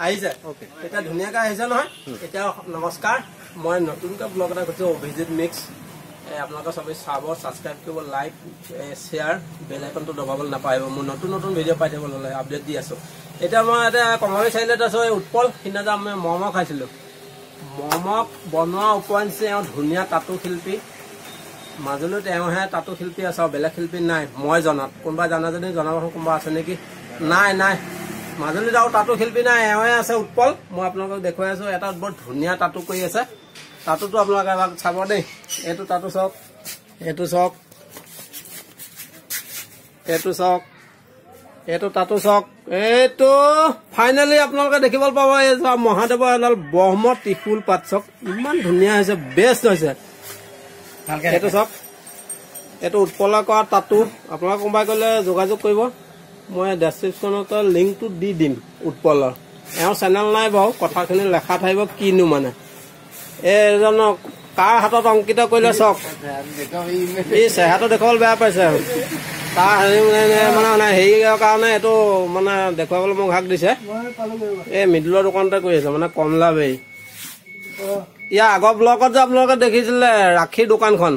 আহিছে এটা ধুনীয়াকৈ আহিছে নহয় এতিয়া নমস্কাৰ মই নতুনকৈ ব্লগ এটা কৰিছো অভিজিত মিক্স আপোনালোকে সবেই চাব সাবস্ক্ৰাইব কৰিব লাইক শেয়াৰ বেল আইকনটো দবাবলৈ নাপাহিব মই নতুন নতুন ভিডিঅ' পাই থাকিবলৈ আপডেট দি আছো এতিয়া মই এটা কমাৰি চাইলেট আছো উৎপল সিনাজা আমি মম খাইছিলো মম বনোৱা উপন্যাসে ধুনীয়া টাটু শিল্পী মাজুলীত এওঁহে টাটু শিল্পী আছে বেলেগ শিল্পী নাই মই জনাত কোনোবা জানা যদি জনাব কোনোবা আছে নেকি নাই নাই মাজুলীত আৰু টাটু শিল্পী নাই এওঁহে আছে উৎপল মই আপোনালোকক দেখুৱাই আছো এটা বৰ ধুনীয়া টাটু কৰি আছে টাটুটো আপোনালোকে এবাৰ চাব দেই এইটো টাটু চাওক এইটো চাওক এইটো চাওক এইটো টাটু চাওক এইটো ফাইনেলি আপোনালোকে দেখিবলৈ পাব এই মহাদেৱৰ এডাল ব্ৰহ্ম ত্ৰিশূল পাত চাওক ইমান ধুনীয়া হৈছে বেষ্ট হৈছে এইটো চাওক এইটো উৎপলা কৰা টাটু আপোনালোকে কোনোবাই ক'লে যোগাযোগ কৰিব মই ডেছক্ৰিপশ্যনত লিংকটো দি দিম উৎপলৰ এওঁৰ চেনেল নাই বাৰু কথাখিনি লেখা থাকিব কিনো মানে এইজনক কাৰ হাতত অংকিত কৰিলে চাওক এই চেহেৰাটো দেখুৱাবলৈ বেয়া পাইছে তাৰ মানে হেৰিৰ কাৰণে এইটো মানে দেখুৱাবলৈ মোক হাক দিছে এই মিডিলৰ দোকানতে কৰি আছে মানে কমলা বেই ইয়াৰ আগৰ ব্লকত যে আপোনালোকে দেখিছিলে ৰাখীৰ দোকানখন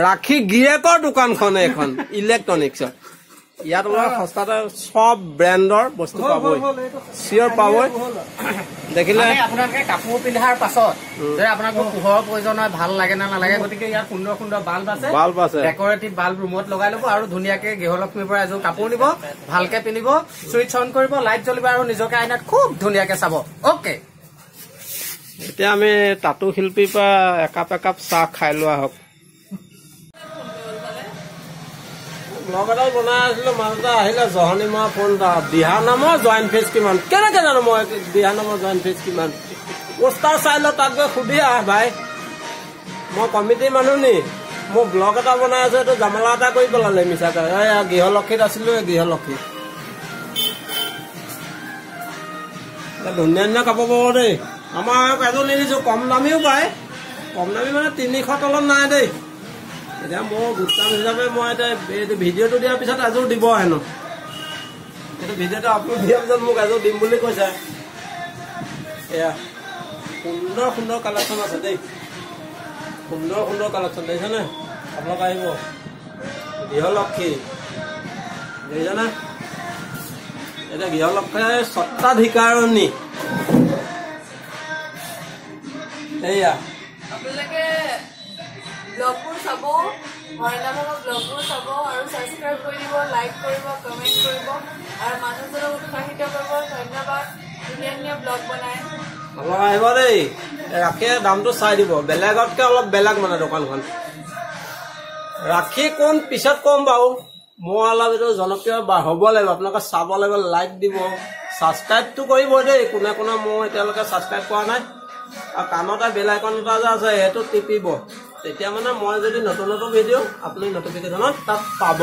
ৰাখী গিৰিয়েকৰ দোকানখন এখন ইলেক্ট্ৰনিক্সৰ ইয়াত আপোনালোকে সস্তাতে সব ব্ৰেণ্ডৰ বস্তু পাবই চিয়ৰ পাবই দেখিলে আপোনালোকে কাপোৰ পিন্ধাৰ পাছত যে আপোনালোকৰ পোহৰৰ প্ৰয়োজন হয় ভাল লাগে না নালাগে গতিকে ইয়াত সুন্দৰ সুন্দৰ বাল্ব আছে ডেকৰেটিভ বাল্ব ৰুমত লগাই ল'ব আৰু ধুনীয়াকে গৃহলক্ষ্মীৰ পৰা এযোৰ কাপোৰ নিব ভালকে পিন্ধিব চুইচ অন কৰিব লাইট জ্বলিব আৰু নিজকে আইনাত খুব ধুনীয়াকে চাব অকে এতিয়া আমি টাটু শিল্পীৰ পৰা একাপ চাহ খাই লোৱা হওক ব্লগ এডাল বনাই আছিলো মাজতে আহিলে জহনী মৰা ফোন এটা দিহা নামৰ জইণ্ট ফিজ কিমান কেনেকে জানো মই দিহা নামৰ জইণ্ট ফিজ কিমান পোষ্টাৰ চাই লওঁ তাত গৈ সুধি আহ ভাই মই কমিটিৰ মানুহ নি মোৰ ব্লগ এটা বনাই আছো এইটো জামালা এটা কৰি পেলালে মিছাকে গৃহলক্ষীত আছিলো গৃহলক্ষী ধুনীয়া ধুনীয়া কাপোৰ পাব দেই আমাৰ এযোৰ নিদিছো কম দামীও পায় কম দামী মানে 300 তলত নাই দেই এতিয়া মোৰ গোটান হিচাপে মই এতিয়া ভিডিঅ'টো দিয়াৰ পিছত এযোৰ দিব হেনো এইটো ভিডিঅ'টো আপলোড দিয়াৰ পিছত মোক এযোৰ দিম বুলি কৈছে এয়া সুন্দৰ সুন্দৰ কালেকশ্যন আছে দেই সুন্দৰ সুন্দৰ কালেকশ্যন দেখিছেনে আপোনালোকে আহিব গৃহলক্ষী দেখিছেনে এতিয়া গৃহলক্ষীৰ স্বত্বাধিকাৰণী এয়া আপোনালোকে ব্লগবোৰ চাব হৰিনামৰ ব্লগবোৰ চাব আৰু ছাবস্ক্ৰাইব কৰি দিব লাইক কৰিব কমেণ্ট কৰিব আৰু মানুহজনক উৎসাহিত কৰিব ধন্যবাদ ধুনীয়া ধুনীয়া ব্লগ বনাই আপোনালোকে আহিব দেই ৰাখীৰ দামটো চাই দিব বেলেগতকৈ অলপ বেলেগ মানে দোকানখন ৰাখী কোন পিছত কম বাৰু মই অলপ এইটো জনপ্ৰিয় হ'ব লাগিব আপোনালোকে চাব লাগিব লাইক দিব ছাবস্ক্ৰাইবটো কৰিব দেই কোনে কোনে মই এতিয়ালৈকে ছাবস্ক্ৰাইব কৰা নাই আৰু কাণতে বেল আইকন এটা যে আছে সেইটো টিপিব তেতিয়া মানে মই যদি নতুন নতুন ভিডিঅ' আপুনি নটিফিকেশ্যনত তাত পাব